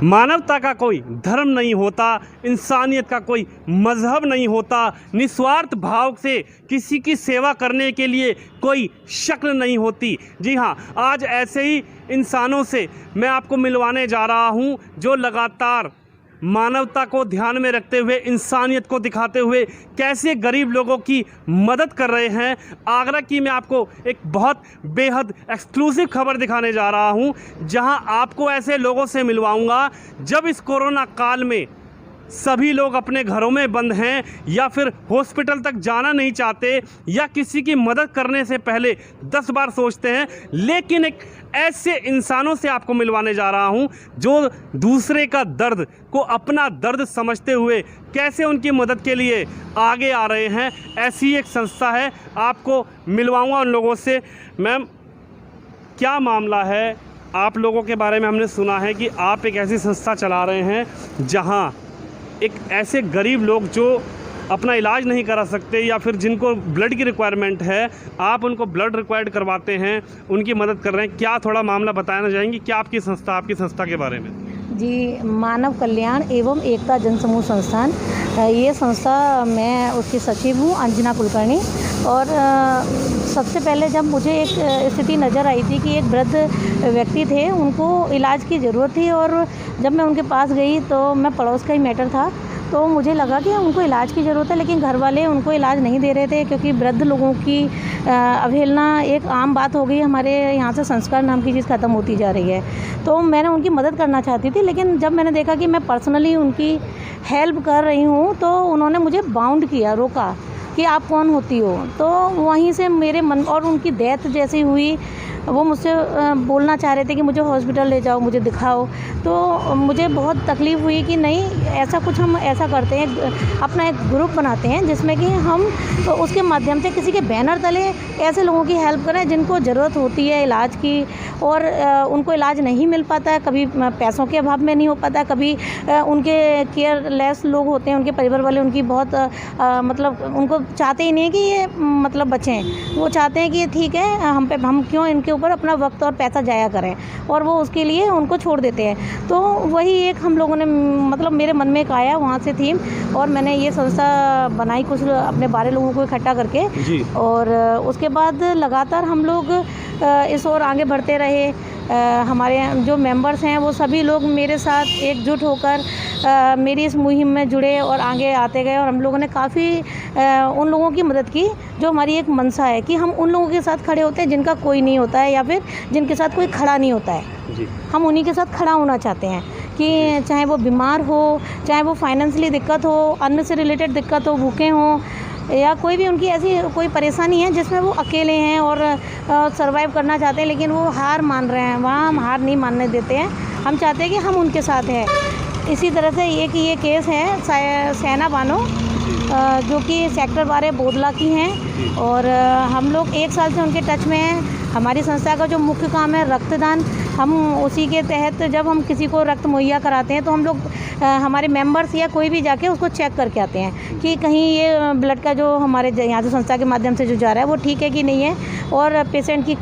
मानवता का कोई धर्म नहीं होता, इंसानियत का कोई मज़हब नहीं होता, निस्वार्थ भाव से किसी की सेवा करने के लिए कोई शक्ल नहीं होती। जी हाँ, आज ऐसे ही इंसानों से मैं आपको मिलवाने जा रहा हूँ जो लगातार मानवता को ध्यान में रखते हुए, इंसानियत को दिखाते हुए कैसे गरीब लोगों की मदद कर रहे हैं। आगरा की मैं आपको एक बहुत बेहद एक्सक्लूसिव खबर दिखाने जा रहा हूं, जहां आपको ऐसे लोगों से मिलवाऊंगा जब इस कोरोना काल में सभी लोग अपने घरों में बंद हैं या फिर हॉस्पिटल तक जाना नहीं चाहते या किसी की मदद करने से पहले 10 बार सोचते हैं, लेकिन एक ऐसे इंसानों से आपको मिलवाने जा रहा हूं जो दूसरे का दर्द को अपना दर्द समझते हुए कैसे उनकी मदद के लिए आगे आ रहे हैं। ऐसी एक संस्था है, आपको मिलवाऊंगा उन लोगों से। मैम, क्या मामला है? आप लोगों के बारे में हमने सुना है कि आप एक ऐसी संस्था चला रहे हैं जहां एक ऐसे गरीब लोग जो अपना इलाज नहीं करा सकते या फिर जिनको ब्लड की रिक्वायरमेंट है, आप उनको ब्लड रिक्वायर्ड करवाते हैं, उनकी मदद कर रहे हैं। क्या थोड़ा मामला बताना चाहेंगी? क्या आपकी संस्था के बारे में? जी, मानव कल्याण एवं एकता जनसमूह संस्थान, ये संस्था मैं उसकी सचिव हूँ, अंजना कुलकर्णी। और सबसे पहले जब मुझे एक स्थिति नज़र आई थी कि एक वृद्ध व्यक्ति थे, उनको इलाज की ज़रूरत थी, और जब मैं उनके पास गई तो मैं पड़ोस का ही मैटर था, तो मुझे लगा कि उनको इलाज की ज़रूरत है, लेकिन घर वाले उनको इलाज नहीं दे रहे थे क्योंकि वृद्ध लोगों की अवहेलना एक आम बात हो गई। हमारे यहाँ से संस्कार नाम की चीज़ ख़त्म होती जा रही है। तो मैंने उनकी मदद करना चाहती थी, लेकिन जब मैंने देखा कि मैं पर्सनली उनकी हेल्प कर रही हूँ तो उन्होंने मुझे बाउंड किया, रोका कि आप कौन होती हो। तो वहीं से मेरे मन, और उनकी डेथ जैसी हुई, वो मुझसे बोलना चाह रहे थे कि मुझे हॉस्पिटल ले जाओ, मुझे दिखाओ। तो मुझे बहुत तकलीफ़ हुई कि नहीं, ऐसा कुछ हम ऐसा करते हैं, अपना एक ग्रुप बनाते हैं जिसमें कि हम तो उसके माध्यम से किसी के बैनर तले ऐसे लोगों की हेल्प करें जिनको ज़रूरत होती है इलाज की, और उनको इलाज नहीं मिल पाता है, कभी पैसों के अभाव में नहीं हो पाता, कभी उनके केयरलेस लोग होते हैं, उनके परिवार वाले उनकी बहुत मतलब उनको चाहते ही नहीं कि ये मतलब बचें। वो चाहते हैं कि ठीक है, हम क्यों इनके ऊपर अपना वक्त और पैसा जाया करें, और वो उसके लिए उनको छोड़ देते हैं। तो वही एक हम लोगों ने मतलब मेरे मन में एक आया वहाँ से थीम, और मैंने ये संस्था बनाई कुछ अपने 12 लोगों को इकट्ठा करके जी। और उसके बाद लगातार हम लोग इस ओर आगे बढ़ते रहे। हमारे जो मेंबर्स हैं वो सभी लोग मेरे साथ एकजुट होकर मेरी इस मुहिम में जुड़े और आगे आते गए, और हम लोगों ने काफ़ी उन लोगों की मदद की जो हमारी एक मंशा है कि हम उन लोगों के साथ खड़े होते हैं जिनका कोई नहीं होता है या फिर जिनके साथ कोई खड़ा नहीं होता है जी। हम उन्हीं के साथ खड़ा होना चाहते हैं कि चाहे वो बीमार हो, चाहे वो फाइनेंशियली दिक्कत हो, अन्न से रिलेटेड दिक्कत हो, भूखे हों, या कोई भी उनकी ऐसी कोई परेशानी है जिसमें वो अकेले हैं और सर्वाइव करना चाहते हैं, लेकिन वो हार मान रहे हैं। वहाँ हम हार नहीं मानने देते हैं, हम चाहते हैं कि हम उनके साथ हैं। इसी तरह से ये केस है सैना बानो, जो कि सेक्टर 12 बोदला की हैं, और हम लोग 1 साल से उनके टच में हैं। हमारी संस्था का जो मुख्य काम है रक्तदान, हम उसी के तहत जब हम किसी को रक्त मुहैया कराते हैं तो हम लोग हमारे मेंबर्स या कोई भी जाके उसको चेक करके आते हैं कि कहीं ये ब्लड का जो हमारे यहाँ से संस्था के माध्यम से जो जा रहा है वो ठीक है कि नहीं है, और पेशेंट की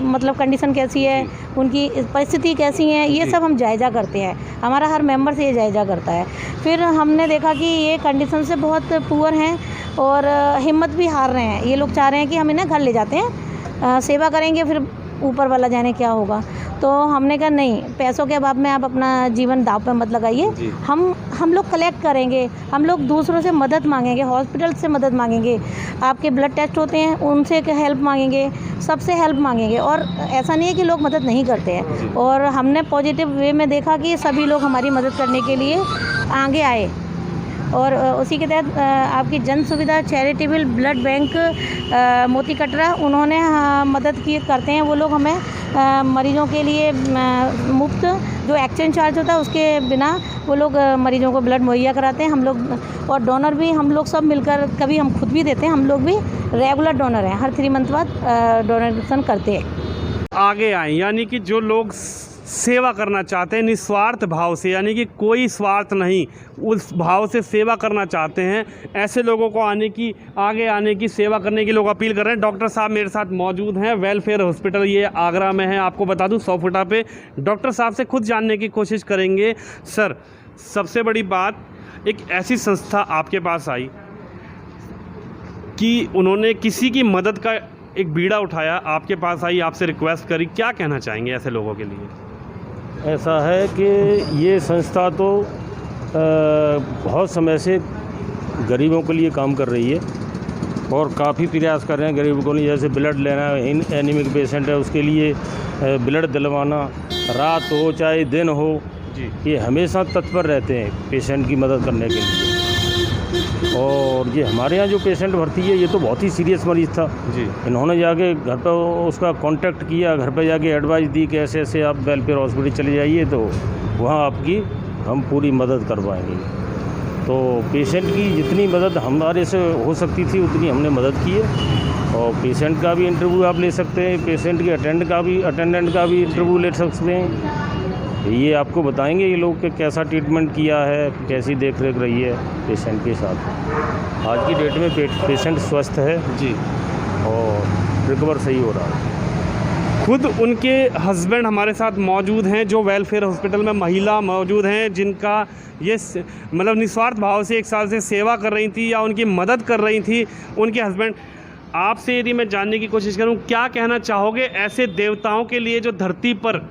मतलब कंडीशन कैसी है, उनकी परिस्थिति कैसी है, ये सब हम जायज़ा करते हैं। हमारा हर मेंबर से ये जायज़ा करता है। फिर हमने देखा कि ये कंडीशन से बहुत पुअर हैं और हिम्मत भी हार रहे हैं। ये लोग चाह रहे हैं कि हम इन्हें घर ले जाते हैं, सेवा करेंगे, फिर ऊपर वाला जाने क्या होगा। तो हमने कहा नहीं, पैसों के अभाव में आप अपना जीवन दांव पे मत लगाइए। हम लोग कलेक्ट करेंगे, हम लोग दूसरों से मदद मांगेंगे, हॉस्पिटल से मदद मांगेंगे, आपके ब्लड टेस्ट होते हैं उनसे हेल्प मांगेंगे, सबसे हेल्प मांगेंगे। और ऐसा नहीं है कि लोग मदद नहीं करते हैं, और हमने पॉजिटिव वे में देखा कि सभी लोग हमारी मदद करने के लिए आगे आए। और उसी के तहत आपकी जन सुविधा चैरिटेबल ब्लड बैंक मोती कटरा, उन्होंने मदद की करते हैं। वो लोग हमें मरीजों के लिए मुफ्त जो एक्सचेंज चार्ज होता है उसके बिना वो लोग मरीजों को ब्लड मुहैया कराते हैं। हम लोग और डोनर भी हम लोग सब मिलकर, कभी हम खुद भी देते हैं, हम लोग भी रेगुलर डोनर हैं, हर 3 मंथ बाद डोनेशन करते हैं। आगे आए, यानी कि जो लोग सेवा करना चाहते हैं निस्वार्थ भाव से, यानी कि कोई स्वार्थ नहीं, उस भाव से सेवा करना चाहते हैं, ऐसे लोगों को आगे आने की सेवा करने की लोग अपील कर रहे हैं। डॉक्टर साहब मेरे साथ मौजूद हैं, वेलफेयर हॉस्पिटल ये आगरा में है, आपको बता दूं 100 फुटा पे। डॉक्टर साहब से खुद जानने की कोशिश करेंगे। सर, सबसे बड़ी बात, एक ऐसी संस्था आपके पास आई कि उन्होंने किसी की मदद का एक बीड़ा उठाया, आपके पास आई, आपसे रिक्वेस्ट करी, क्या कहना चाहेंगे ऐसे लोगों के लिए? ऐसा है कि ये संस्था तो बहुत समय से गरीबों के लिए काम कर रही है और काफ़ी प्रयास कर रहे हैं गरीबों को लिए। जैसे ब्लड लेना, एनीमिक पेशेंट है उसके लिए ब्लड दिलवाना, रात हो चाहे दिन हो जी, ये हमेशा तत्पर रहते हैं पेशेंट की मदद करने के लिए। और ये हमारे यहाँ जो पेशेंट भर्ती है ये तो बहुत ही सीरियस मरीज़ था जी, इन्होंने जाके घर पर उसका कांटेक्ट किया, घर पे जाके एडवाइस दी कि ऐसे ऐसे आप वेलफेयर हॉस्पिटल चले जाइए तो वहाँ आपकी हम पूरी मदद करवाएंगे। तो पेशेंट की जितनी मदद हमारे से हो सकती थी उतनी हमने मदद की है। और पेशेंट का भी इंटरव्यू आप ले सकते हैं, पेशेंट के अटेंडेंट का भी इंटरव्यू ले सकते हैं। ये आपको बताएंगे ये लोग कि कैसा ट्रीटमेंट किया है, कैसी देख रेख रही है पेशेंट के साथ। आज की डेट में पेशेंट स्वस्थ है जी, और रिकवर सही हो रहा है। खुद उनके हस्बैंड हमारे साथ मौजूद हैं, जो वेलफेयर हॉस्पिटल में महिला मौजूद हैं, जिनका ये मतलब निस्वार्थ भाव से 1 साल से सेवा कर रही थी या उनकी मदद कर रही थी उनके हस्बैंड। आपसे यदि मैं जानने की कोशिश करूं, क्या कहना चाहोगे ऐसे देवताओं के लिए जो धरती पर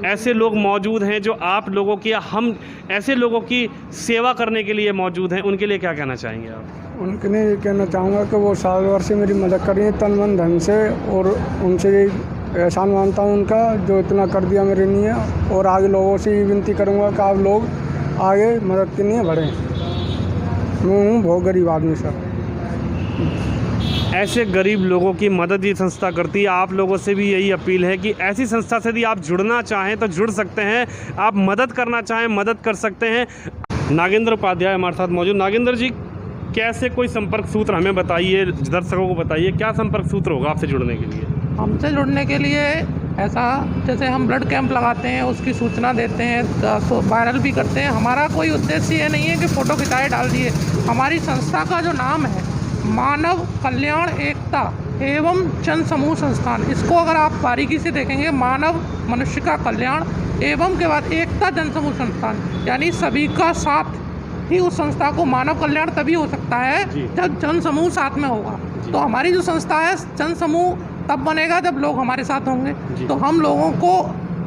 ऐसे लोग मौजूद हैं, जो आप लोगों की, हम ऐसे लोगों की सेवा करने के लिए मौजूद हैं, उनके लिए क्या कहना चाहेंगे आप? उनके लिए ये कहना चाहूँगा कि वो साल भर से मेरी मदद कर रही हैं तन मन धन से, और उनसे एहसान मानता हूँ उनका जो इतना कर दिया मेरे लिए। और आगे लोगों से ये विनती करूँगा कि आप लोग आगे मदद के लिए बढ़ें। मैं हूँ बहुत गरीब आदमी सर। ऐसे गरीब लोगों की मदद ये संस्था करती है। आप लोगों से भी यही अपील है कि ऐसी संस्था से यदि आप जुड़ना चाहें तो जुड़ सकते हैं, आप मदद करना चाहें मदद कर सकते हैं। नागेंद्र उपाध्याय हमारे साथ मौजूद। नागेंद्र जी, कैसे कोई संपर्क सूत्र हमें बताइए, दर्शकों को बताइए, क्या संपर्क सूत्र होगा आपसे जुड़ने के लिए? हमसे जुड़ने के लिए ऐसा, जैसे हम ब्लड कैंप लगाते हैं उसकी सूचना देते हैं, वायरल भी करते हैं। हमारा कोई उद्देश्य ये नहीं है कि फ़ोटो खिंचाए डाल दिए। हमारी संस्था का जो नाम है मानव कल्याण एकता एवं जन समूह संस्थान, इसको अगर आप बारीकी से देखेंगे, मानव मनुष्य का कल्याण एवं के बाद एकता जन समूह संस्थान, यानी सभी का साथ ही उस संस्था को मानव कल्याण तभी हो सकता है जब जन समूह साथ में होगा। तो हमारी जो संस्था है जन समूह तब बनेगा जब लोग हमारे साथ होंगे। तो हम लोगों को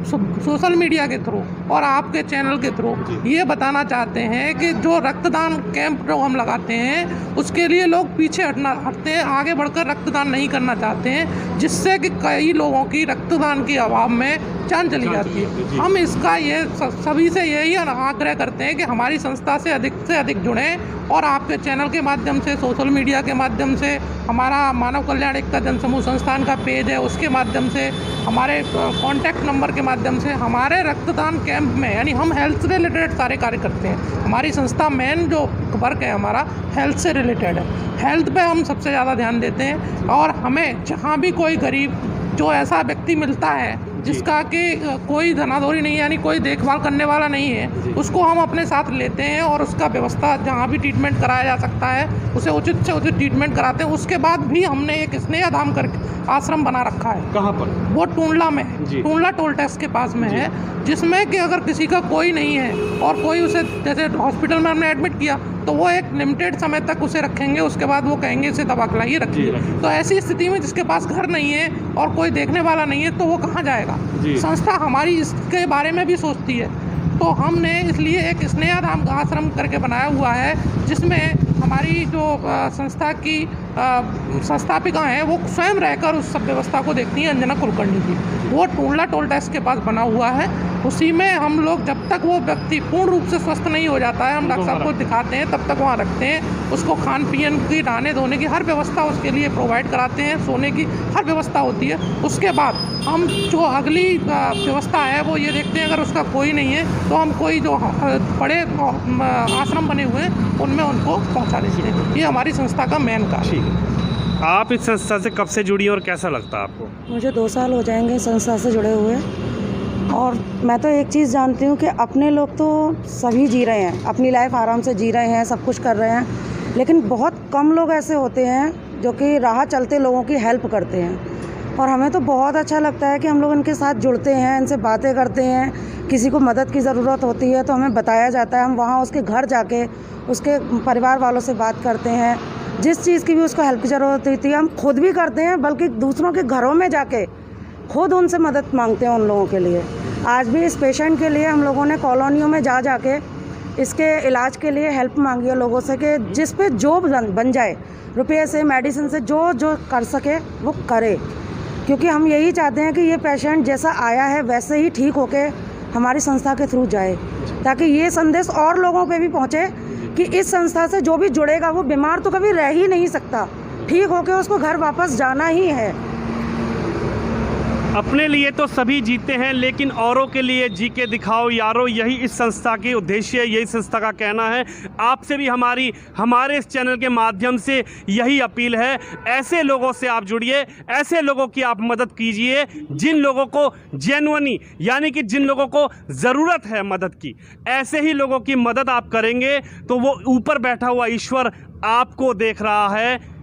सोशल मीडिया के थ्रू और आपके चैनल के थ्रू ये बताना चाहते हैं कि जो रक्तदान कैंप जो हम लगाते हैं उसके लिए लोग पीछे हटते हैं, आगे बढ़कर रक्तदान नहीं करना चाहते हैं, जिससे कि कई लोगों की रक्तदान की अभाव में जान चली जाती है। हम इसका ये सभी से यही आग्रह करते हैं कि हमारी संस्था से अधिक जुड़ें और आपके चैनल के माध्यम से, सोशल मीडिया के माध्यम से, हमारा मानव कल्याण एकता जन समूह संस्थान का पेज है उसके माध्यम से, हमारे कॉन्टैक्ट नंबर के माध्यम से, हमारे रक्तदान कैंप में, यानी हम हेल्थ से रिलेटेड सारे कार्य करते हैं। हमारी संस्था मेन जो वर्क है हमारा हेल्थ से रिलेटेड है। हेल्थ पे हम सबसे ज़्यादा ध्यान देते हैं और हमें जहाँ भी कोई गरीब जो ऐसा व्यक्ति मिलता है जिसका कि कोई धनाधोरी नहीं है, यानी कोई देखभाल करने वाला नहीं है, उसको हम अपने साथ लेते हैं और उसका व्यवस्था जहाँ भी ट्रीटमेंट कराया जा सकता है उसे उचित से उचित ट्रीटमेंट कराते हैं। उसके बाद भी हमने एक स्नेह धाम करके आश्रम बना रखा है। कहाँ पर? वो टूंडला में है, टूंडला टोल टैक्स के पास में है, जिसमें कि अगर किसी का कोई नहीं है और कोई उसे, जैसे हॉस्पिटल में हमने एडमिट किया तो वो एक लिमिटेड समय तक उसे रखेंगे, उसके बाद वो कहेंगे इसे दवा खिलाइए, रखिए। तो ऐसी स्थिति में जिसके पास घर नहीं है और कोई देखने वाला नहीं है तो वो कहाँ जाएगा? संस्था हमारी इसके बारे में भी सोचती है। तो हमने इसलिए एक स्नेह धाम आश्रम करके बनाया हुआ है, जिसमें हमारी जो संस्था की संस्थापिका हैं वो स्वयं रहकर उस सब व्यवस्था को देखती हैं, अंजना कुलकर्णी जी। वो टूंडला टोल टैक्स के पास बना हुआ है। उसी में हम लोग, जब तक वो व्यक्ति पूर्ण रूप से स्वस्थ नहीं हो जाता है, हम डॉक्टर साहब को दिखाते हैं, तब तक वहाँ रखते हैं। उसको खान पीन की, नहाने धोने की हर व्यवस्था उसके लिए प्रोवाइड कराते हैं, सोने की हर व्यवस्था होती है। उसके बाद हम जो अगली व्यवस्था है वो ये देखते हैं, अगर उसका कोई नहीं है तो हम कोई जो बड़े आश्रम बने हुए हैं उनमें उनको पहुँचा देते हैं। ये हमारी संस्था का मेन कार्य है। आप इस संस्था से कब से जुड़ी और कैसा लगता है आपको? मुझे 2 साल हो जाएंगे संस्था से जुड़े हुए। और मैं तो एक चीज़ जानती हूँ कि अपने लोग तो सभी जी रहे हैं, अपनी लाइफ आराम से जी रहे हैं, सब कुछ कर रहे हैं, लेकिन बहुत कम लोग ऐसे होते हैं जो कि राह चलते लोगों की हेल्प करते हैं। और हमें तो बहुत अच्छा लगता है कि हम लोग इनके साथ जुड़ते हैं, इनसे बातें करते हैं, किसी को मदद की ज़रूरत होती है तो हमें बताया जाता है, हम वहाँ उसके घर जाके उसके परिवार वालों से बात करते हैं। जिस चीज़ की भी उसको हेल्प की ज़रूरत होती है हम खुद भी करते हैं, बल्कि दूसरों के घरों में जाके खुद उनसे मदद मांगते हैं उन लोगों के लिए। आज भी इस पेशेंट के लिए हम लोगों ने कॉलोनियों में जाके इसके इलाज के लिए हेल्प मांगी है लोगों से कि जिस पे जो बन जाए, रुपये से, मेडिसिन से, जो कर सके वो करे, क्योंकि हम यही चाहते हैं कि ये पेशेंट जैसा आया है वैसे ही ठीक होके हमारी संस्था के थ्रू जाए, ताकि ये संदेश और लोगों पे भी पहुँचे कि इस संस्था से जो भी जुड़ेगा वो बीमार तो कभी रह ही नहीं सकता, ठीक होके उसको घर वापस जाना ही है। अपने लिए तो सभी जीते हैं, लेकिन औरों के लिए जी के दिखाओ यारो, यही इस संस्था की उद्देश्य है, यही संस्था का कहना है। आपसे भी हमारे इस चैनल के माध्यम से यही अपील है, ऐसे लोगों से आप जुड़िए, ऐसे लोगों की आप मदद कीजिए जिन लोगों को जेन्युइनली, यानी कि जिन लोगों को ज़रूरत है मदद की, ऐसे ही लोगों की मदद आप करेंगे तो वो ऊपर बैठा हुआ ईश्वर आपको देख रहा है।